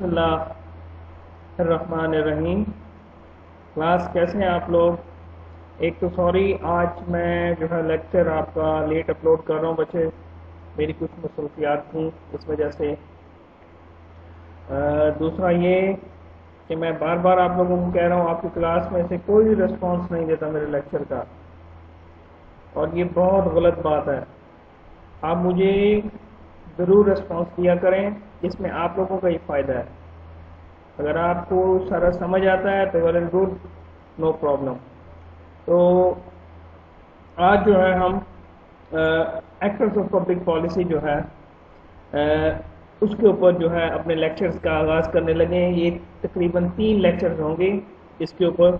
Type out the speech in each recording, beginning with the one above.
बिस्मिल्लाहिर्रहमानिर्रहीम। क्लास कैसे हैं आप लोग। एक तो सॉरी, आज मैं जो है लेक्चर आपका लेट अपलोड कर रहा हूँ बच्चे, मेरी कुछ मसरूफियात थी इस वजह से। दूसरा ये कि मैं बार बार आप लोगों को कह रहा हूँ, आपकी क्लास में से कोई रिस्पांस नहीं देता मेरे लेक्चर का, और ये बहुत गलत बात है। आप मुझे ज़रूर रिस्पांस दिया करें, जिसमें आप लोगों का ही फ़ायदा है। अगर आपको सारा समझ आता है तो well and good, no problem. तो आज जो है हम एक्टर्स ऑफ पब्लिक पॉलिसी जो है उसके ऊपर जो है अपने लेक्चर्स का आगाज़ करने लगे हैं। ये तकरीबन 3 लेक्चर्स होंगे इसके ऊपर,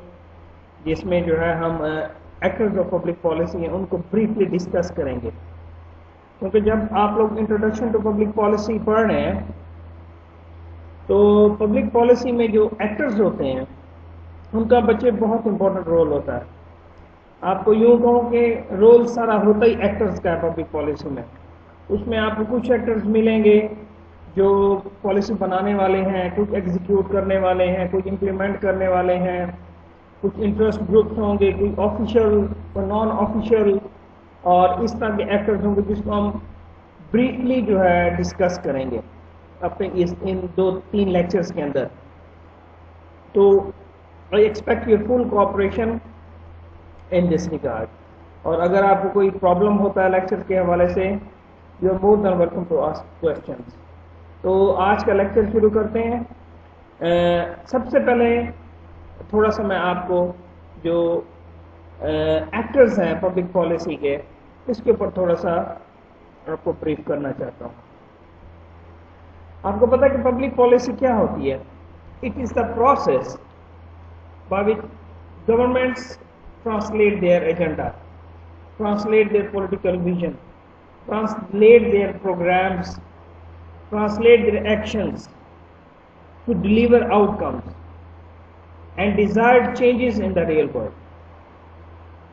जिसमें जो है हम एक्टर्स ऑफ पब्लिक पॉलिसी हैं उनको ब्रीफली डिस्कस करेंगे। क्योंकि जब आप लोग इंट्रोडक्शन टू पब्लिक पॉलिसी पढ़ रहे हैं तो पब्लिक पॉलिसी में जो एक्टर्स होते हैं उनका बच्चे बहुत इंपॉर्टेंट रोल होता है। आपको यूँ कहूँ कि रोल सारा होता ही एक्टर्स का है पब्लिक पॉलिसी में। उसमें आपको कुछ एक्टर्स मिलेंगे जो पॉलिसी बनाने वाले हैं, कुछ एग्जीक्यूट करने वाले हैं, कुछ इम्प्लीमेंट करने वाले हैं, कुछ इंटरेस्ट ग्रुप्स होंगे, कुछ ऑफिशियल और नॉन ऑफिशियल, और इस तरह के एक्टर्स होंगे जिसको हम ब्रीफली जो है डिस्कस करेंगे अपने इन 2-3 लेक्चर्स के अंदर। तो I expect your full cooperation in this regard. और अगर आपको कोई प्रॉब्लम होता है लेक्चर के हवाले से, you are more than welcome to ask questions. तो आज का लेक्चर शुरू करते हैं। सबसे पहले थोड़ा सा मैं आपको जो एक्टर्स हैं पब्लिक पॉलिसी के, इसके ऊपर थोड़ा सा आपको ब्रीफ करना चाहता हूँ। आपको पता है कि पब्लिक पॉलिसी क्या होती है? It is the process by which governments translate their agenda, translate their political vision, translate their programmes, translate their actions to deliver outcomes and desired changes in the real world.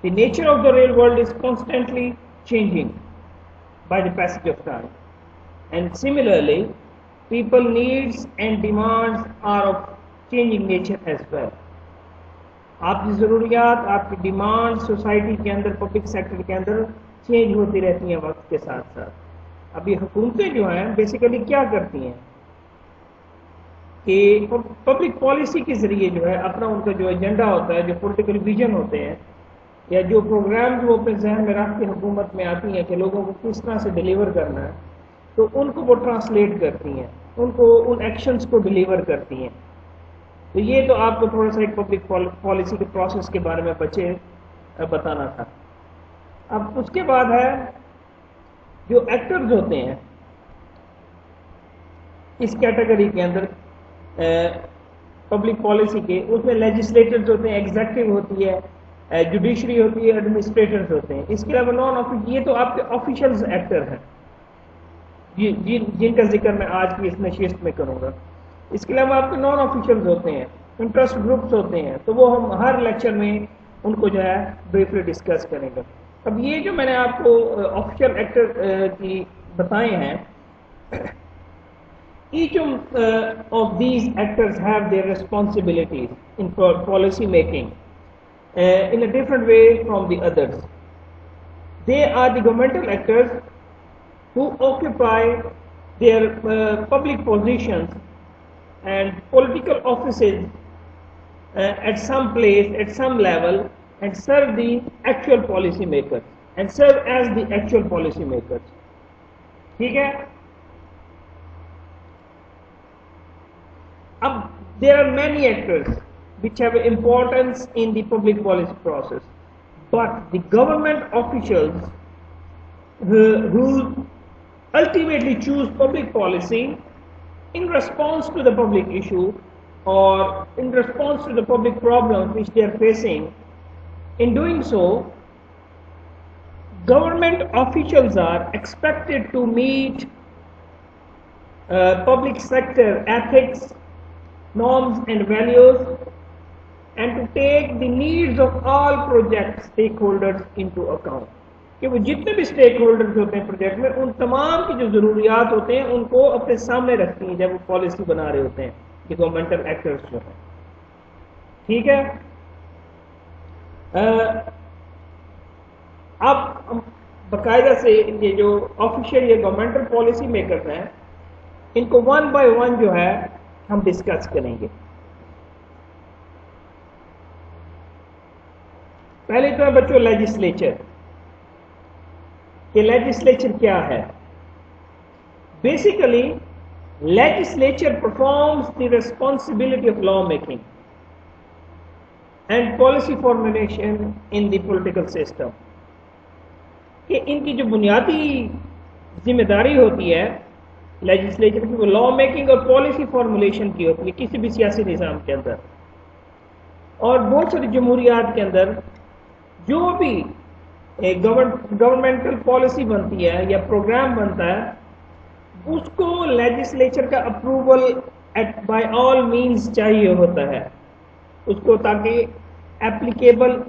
The nature of the real world is constantly changing by the passage of time, and similarly people needs and demands are of changing nature as well. आपकी ज़रूरियात, आपकी demand society के अंदर, public sector के अंदर change होती रहती हैं वक्त के साथ साथ। अभी हुकूमतें जो हैं बेसिकली क्या करती हैं कि पब्लिक पॉलिसी के ज़रिए जो है अपना उनका जो एजेंडा होता है, जो पॉलिटिकल विजन होते हैं, या जो प्रोग्राम जो अपने जहन में रख के हुकूमत में आती हैं कि लोगों को किस तरह से डिलीवर करना है, तो उनको वो ट्रांसलेट करती हैं, उनको उन एक्शंस को डिलीवर करती हैं। तो ये तो आपको थोड़ा सा एक पब्लिक पॉलिसी के प्रोसेस के बारे में बच्चे बताना था। अब उसके बाद है जो एक्टर्स होते हैं इस कैटेगरी के अंदर पब्लिक पॉलिसी के, उसमें लेजिस्लेटर्स होते हैं, एग्जीक्यूटिव होती है, जुडिशरी होती है, एडमिनिस्ट्रेटर्स होते हैं। इसके अलावा नॉन ऑफिशियल, ये तो आपके ऑफिशियल्स एक्टर हैं जिनका जिक्र मैं आज की इस नशिस्त में करूँगा। इसके अलावा आपके नॉन ऑफिशियल्स होते हैं, इंटरेस्ट ग्रुप्स होते हैं, तो वो हम हर लेक्चर में उनको जो है ब्रीफली डिस्कस करेंगे। अब ये जो मैंने आपको ऑफिशियल एक्टर की बताए हैं, each of these actors have their responsibilities in policy making in a different way from the others. They are the governmental actors who occupy their public positions and political offices at some place, at some level, and serve the actual policy makers, and serve as the actual policy makers. ठीक है? अब there are many actors which have importance in the public policy process, but the government officials who ultimately choose public policy in response to the public issue or in response to the public problems which they are facing. In doing so, government officials are expected to meet public sector ethics, norms and values, and to take the needs of all project stakeholders into account. कि वो जितने भी stake holders होते हैं project में, उन तमाम की जो ज़रूरियात होते हैं उनको अपने सामने रखती हैं जब वो पॉलिसी बना रहे होते हैं, ये गवर्नमेंटल एक्टर्स जो हैं। ठीक है। अब बाकायदा से ये जो ऑफिशियल ये गवर्नमेंटल पॉलिसी मेकर्स हैं, इनको वन बाय वन जो है हम डिस्कस करेंगे। पहले तो है बच्चों लेजिस्लेचर, कि लेजिस्लेचर क्या है। Basically legislature performs the responsibility of law making and policy formulation in the political system, कि इनकी जो बुनियादी जिम्मेदारी होती है लेजिस्लेचर की, वो लॉ मेकिंग और पॉलिसी फॉर्मुलेशन की होती है किसी भी सियासी निज़ाम के अंदर। और बहुत सारी जमहूरियात के अंदर जो भी एक गवर्नमेंटल पॉलिसी बनती है या प्रोग्राम बनता है, उसको लेजिस्लेचर का अप्रूवल बाय ऑल मींस चाहिए होता है उसको, ताकि एप्लीकेबल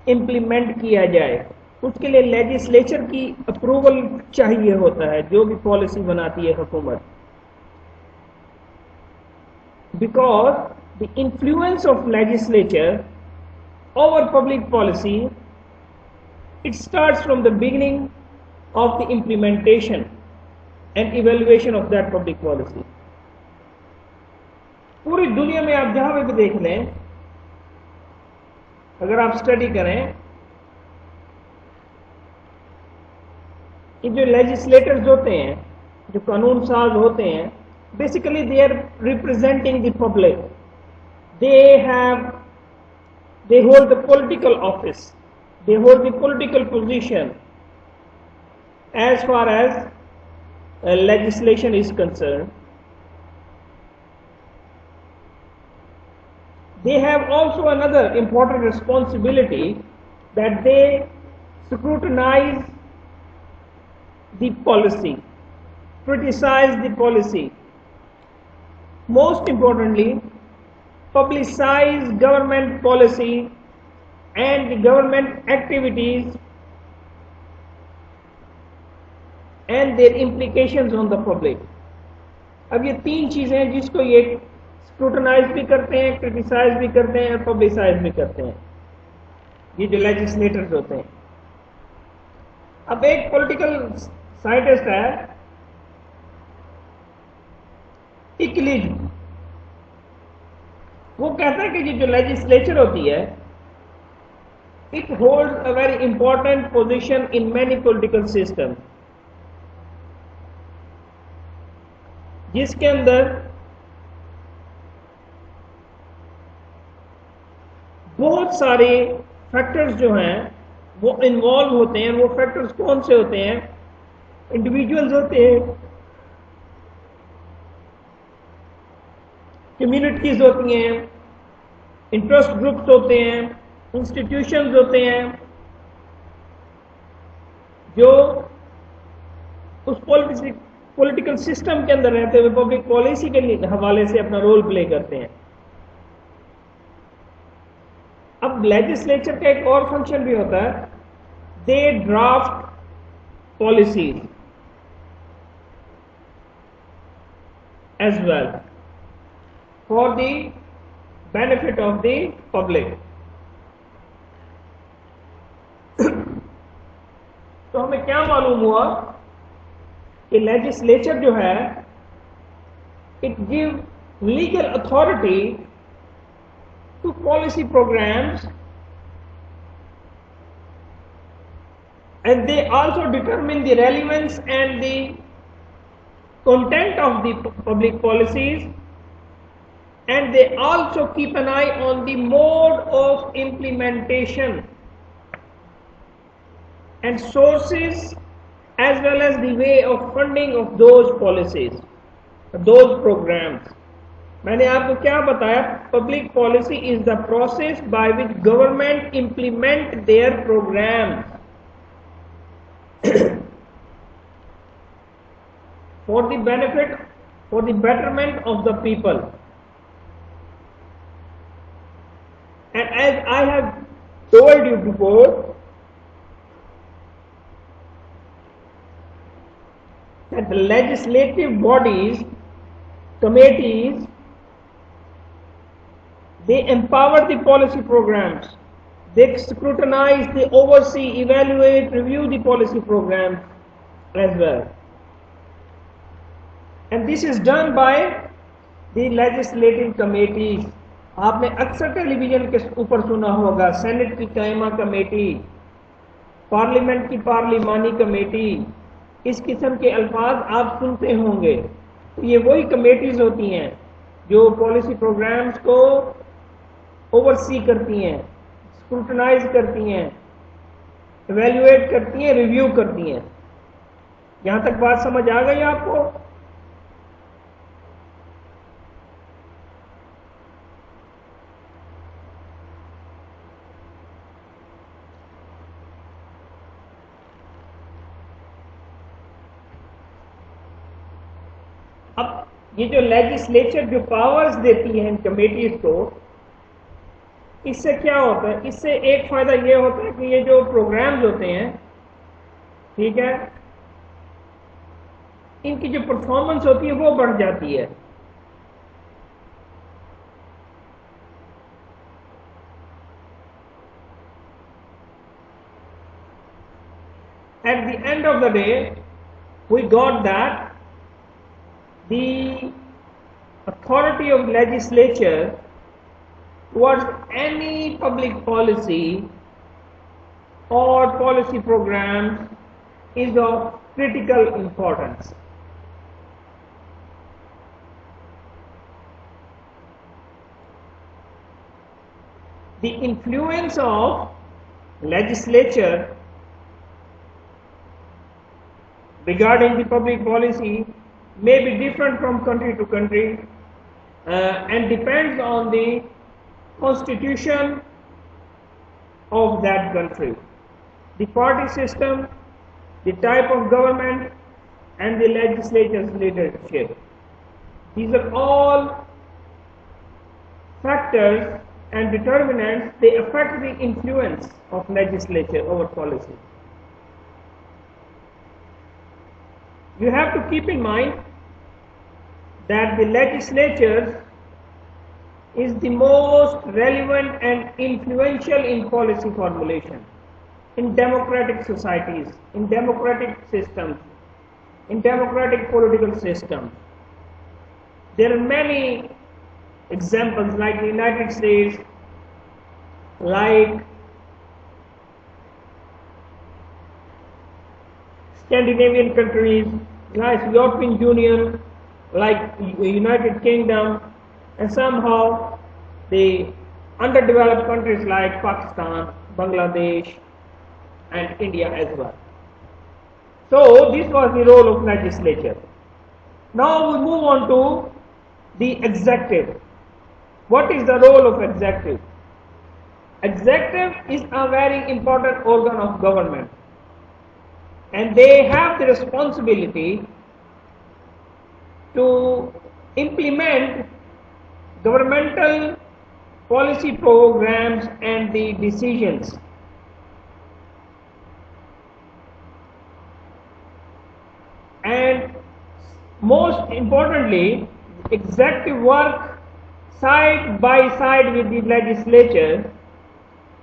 इम्प्लीमेंट किया जाए। उसके लिए लेजिस्लेचर की अप्रूवल चाहिए होता है जो भी पॉलिसी बनाती है हुकूमत। Because the influence of legislature over public policy, it starts from the beginning of the implementation and evaluation of that public policy. पूरी दुनिया में आप जहां भी देख लें, अगर आप स्टडी करें, ये जो लेजिस्लेटर्स होते हैं, जो कानून साज होते हैं, basically they are representing the public. they hold the political office, they hold the political position as far as legislation is concerned. They have also another important responsibility, that they scrutinize the policy, criticize the policy, most importantly publicize government policy and the government activities and their implications on the public. अब ये तीन चीजें हैं जिसको ये scrutinise भी करते हैं, क्रिटिसाइज भी करते हैं और पब्लिसाइज भी करते हैं, ये जो लेजिस्लेटर्स होते हैं। अब एक पॉलिटिकल साइंटिस्ट है इक्लिज, वो कहता है कि ये जो लेजिस्लेचर होती है, it holds a very important position in many political system, जिसके अंदर बहुत सारे फैक्टर्स जो हैं वो इन्वॉल्व होते हैं। वो फैक्टर्स कौन से होते हैं? इंडिविजुअल्स होते हैं, कम्युनिटीज होती हैं, इंटरेस्ट ग्रुप्स होते हैं, इंस्टीट्यूशंस होते हैं, जो उस पॉलिटिकल सिस्टम के अंदर रहते हुए पब्लिक पॉलिसी के हवाले से अपना रोल प्ले करते हैं। अब लेजिस्लेचर का एक और फंक्शन भी होता है, they draft policies as well for the benefit of the public. तो हमें क्या मालूम हुआ कि लेजिस्लेचर जो है, it give legal authority to policy programmes and they also determine the relevance and the content of the public policies, and they also keep an eye on the mode of implementation and sources as well as the way of funding of those policies, those programs. मैंने आपको क्या बताया? Public policy is the process by which government implement their programs for the benefit, for the betterment of the people. And as I have told you before, that the legislative bodies, committees, they empower the policy programs. They scrutinize, they oversee, evaluate, review the policy programs as well. And this is done by the legislative committees. आपने अक्सर television के ऊपर सुना होगा senate की कायमा committee, parliament की पार्लिमानी committee, इस किस्म के अल्फाज आप सुनते होंगे। तो ये वही कमेटीज होती हैं जो पॉलिसी प्रोग्राम्स को ओवरसी करती हैं, स्क्रूटनाइज करती हैं, इवेल्युएट करती हैं, रिव्यू करती हैं। यहां तक बात समझ आ गई आपको? अब ये जो लेजिस्लेचर जो पावर्स देती है इन कमेटीज को, इससे क्या होता है? इससे एक फायदा ये होता है कि ये जो प्रोग्राम्स होते हैं, ठीक है, इनकी जो परफॉर्मेंस होती है वो बढ़ जाती है। At the end of the day, we got that the authority of legislature towards any public policy or policy programs is of critical importance. The influence of legislature regarding the public policy may be different from country to country and depends on the constitution of that country, the party system, the type of government, and the legislature's leadership. These are all factors and determinants. They affect the influence of legislature over policy. You have to keep in mind that the legislature is the most relevant and influential in policy formulation in democratic societies, in democratic systems, in democratic political systems. There are many examples like the United States, like Scandinavian countries, like European Union, like United Kingdom, and somehow the underdeveloped countries like Pakistan, Bangladesh, and India as well. So this was the role of legislature. Now we move on to the executive. What is the role of executive? Executive is a very important organ of government, and they have the responsibility to implement governmental policy programs and the decisions. And most importantly, executive work side by side with the legislature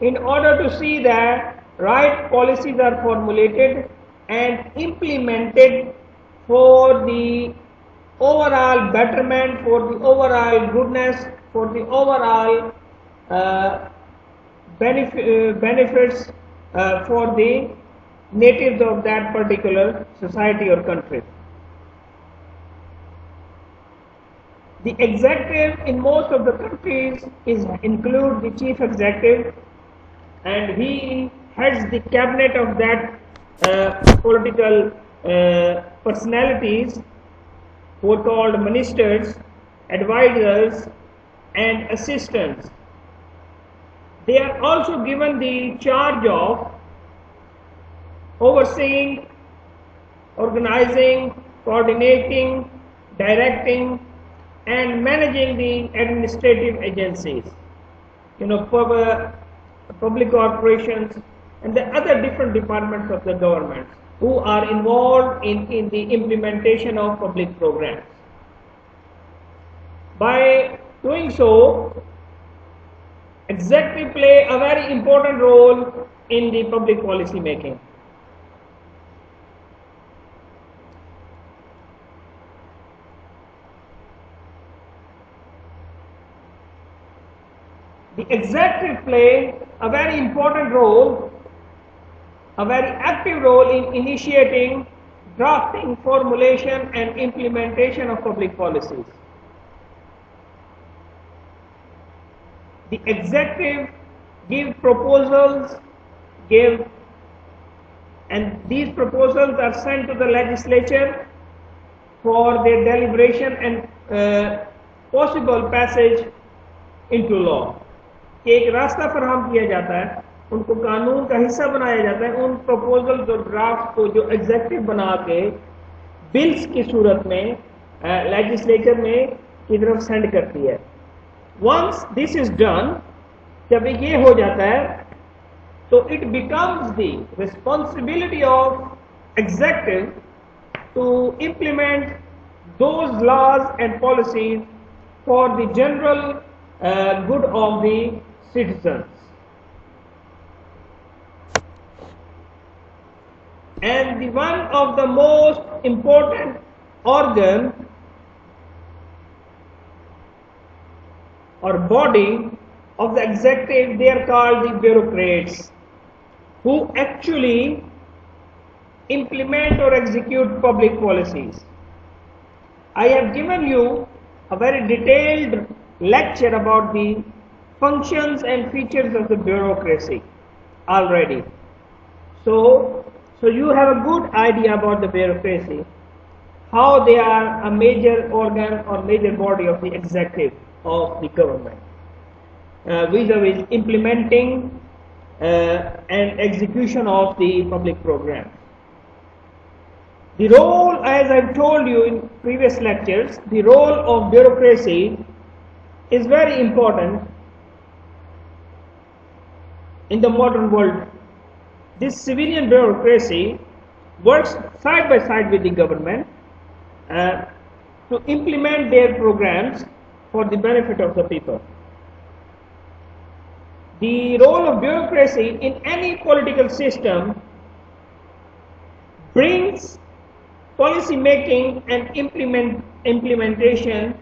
in order to see that right policies are formulated and implemented for the overall betterment, for the overall goodness, for the overall benefits for the natives of that particular society or country. The executive in most of the countries include the chief executive, and he heads the cabinet of that political personalities who are called ministers, advisors, and assistants. They are also given the charge of overseeing, organizing, coordinating, directing, and managing the administrative agencies, public corporations, and the other different departments of the government. who are involved in the implementation of public programs. By doing so, executive play a very important role in the public policy making. The executive play a very important role, a very active role in initiating, drafting, formulation and implementation of public policies. The executive give proposals, and these proposals are sent to the legislature for their deliberation and possible passage into law. एक रास्ता फराहम किया जाता है, उनको कानून का हिस्सा बनाया जाता है, उन प्रपोजल और ड्राफ्ट को जो एग्जेक्टिव बना के बिल्स की सूरत में लेजिस्लेचर में की तरफ सेंड करती है. वंस दिस इज डन, जब ये हो जाता है तो it becomes the responsibility of executive to implement those laws and policies for the general good of the citizens. And the one of the most important organ or body of the executive, they are called the bureaucrats, who actually implement or execute public policies. I have given you a very detailed lecture about the functions and features of the bureaucracy already. So you have a good idea about the bureaucracy, how they are a major organ or major body of the executive of the government, vis-a-vis implementing and execution of the public programs. The role, as I've told you in previous lectures, the role of bureaucracy is very important in the modern world. This civilian bureaucracy works side by side with the government to implement their programs for the benefit of the people. The role of bureaucracy in any political system brings policy making and implementation,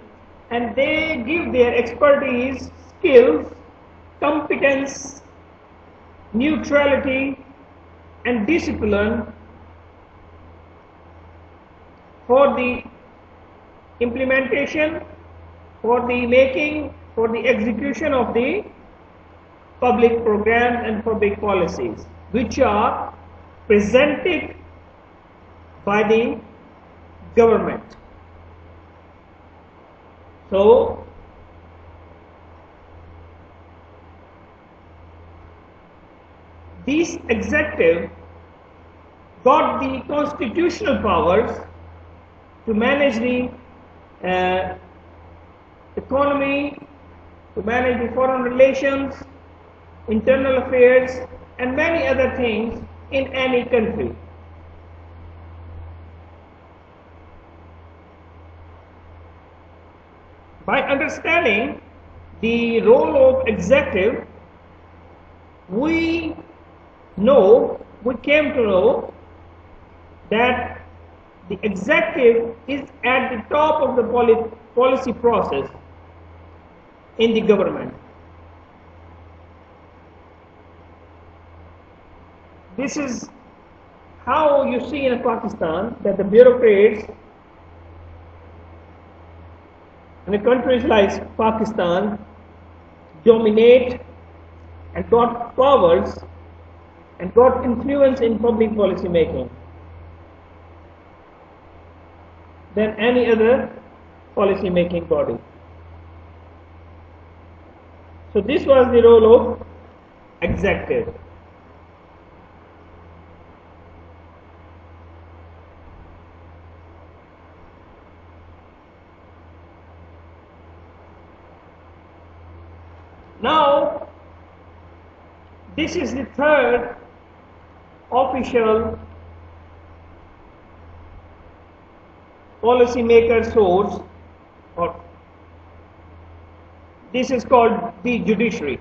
and they give their expertise, skills, competence, neutrality and discipline for the implementation, for the making, for the execution of the public programs and public policies, which are presented by the government. So, these executive got the constitutional powers to manage the economy, to manage the foreign relations, internal affairs, and many other things in any country. By understanding the role of executive, we came to know that the executive is at the top of the policy process in the government. This is how you see in Pakistan that the bureaucrats in countries like Pakistan dominate and got powers and got influence in public policy making than any other policy making body. So this was the role of executive. Now, this is the third official policymaker source, or this is called the judiciary.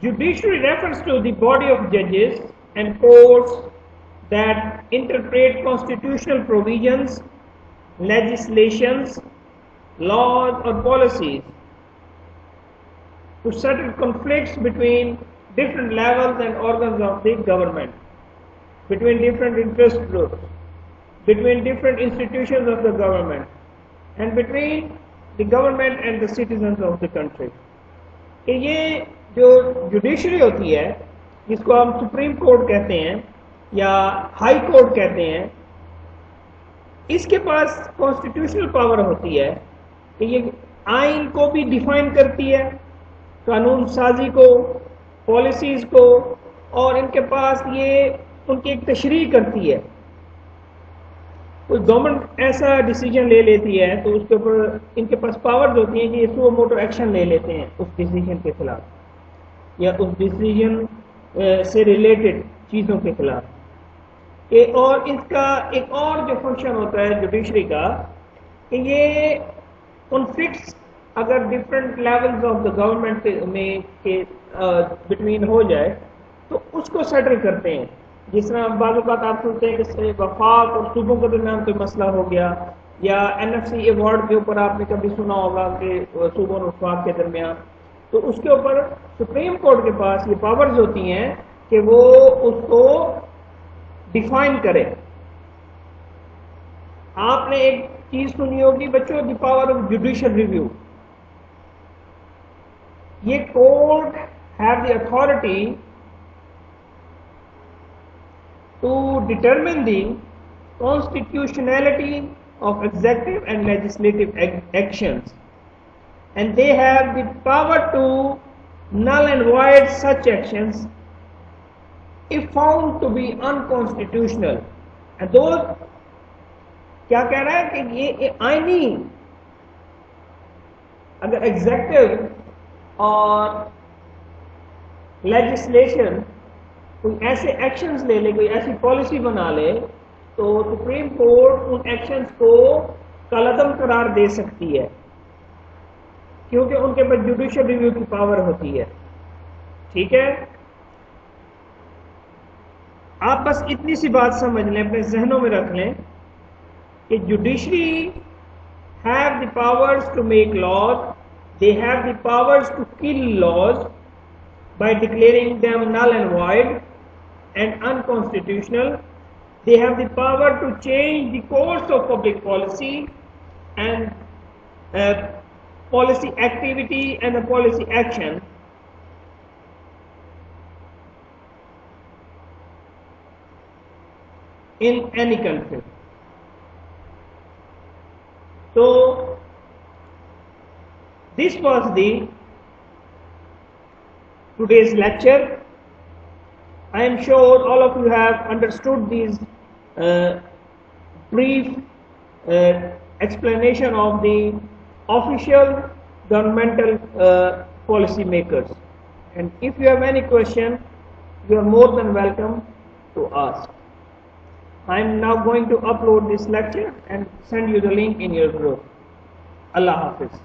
Judiciary refers to the body of judges and courts that interpret constitutional provisions, legislations, laws or policies to settle conflicts between different levels and organs of the government, between different interest groups, between different institutions of the government, and between the government and the citizens of the country. ये जो judiciary होती है, जिसको हम supreme court कहते हैं या high court कहते हैं, इसके पास कॉन्स्टिट्यूशनल पावर होती है कि ये आइन को भी डिफाइन करती है, कानून साजी को, पॉलिसीज को, और इनके पास ये उनकी एक तशरीह करती है। कोई गवर्नमेंट ऐसा डिसीजन ले लेती है तो उसके ऊपर इनके पास पावर्स होती हैं कि ये सुओ मोटो एक्शन ले लेते हैं उस डिसीजन के खिलाफ या उस डिसीजन से रिलेटेड चीज़ों के खिलाफ। और इसका एक और जो फंक्शन होता है जुडिशरी का, कि ये कॉन्फ्लिक्ट्स अगर different levels of the government में के बिटवीन हो जाए तो उसको सेटल करते हैं। जिस तरह बाज़ औक़ात आप सुनते हैं कि वफाक और सूबों के दरमियान कोई मसला हो गया, या NFC अवार्ड के ऊपर आपने कभी सुना होगा कि सूबों और वफाक के दरमियान, तो उसके ऊपर सुप्रीम कोर्ट के पास ये पावर्स होती हैं कि वो उसको डिफाइन करे। आपने एक चीज सुनी होगी बच्चों, the power of judicial review. ये court have the authority to determine the constitutionality of executive and legislative actions, and they have the power to null and void such actions if found to be unconstitutional. And those क्या कह रहा है कि ये आईनी, अगर executive और legislation कोई ऐसे एक्शंस ले ले, कोई ऐसी पॉलिसी बना ले, तो सुप्रीम कोर्ट उन एक्शंस को कलअदम करार दे सकती है, क्योंकि उनके पास जुडिशियल रिव्यू की पावर होती है। ठीक है, आप बस इतनी सी बात समझ लें, अपने जहनों में रख लें कि judiciary have the powers to make laws, they have the powers to kill laws by declaring them null and void and unconstitutional. They have the power to change the course of public policy and policy activity and policy action. In any country. So this was the today's lecture. I am sure all of you have understood these brief explanation of the official governmental policy makers. And if you have any question, you are more than welcome to ask. I am now going to upload this lecture and send you the link in your group. Allah Hafiz.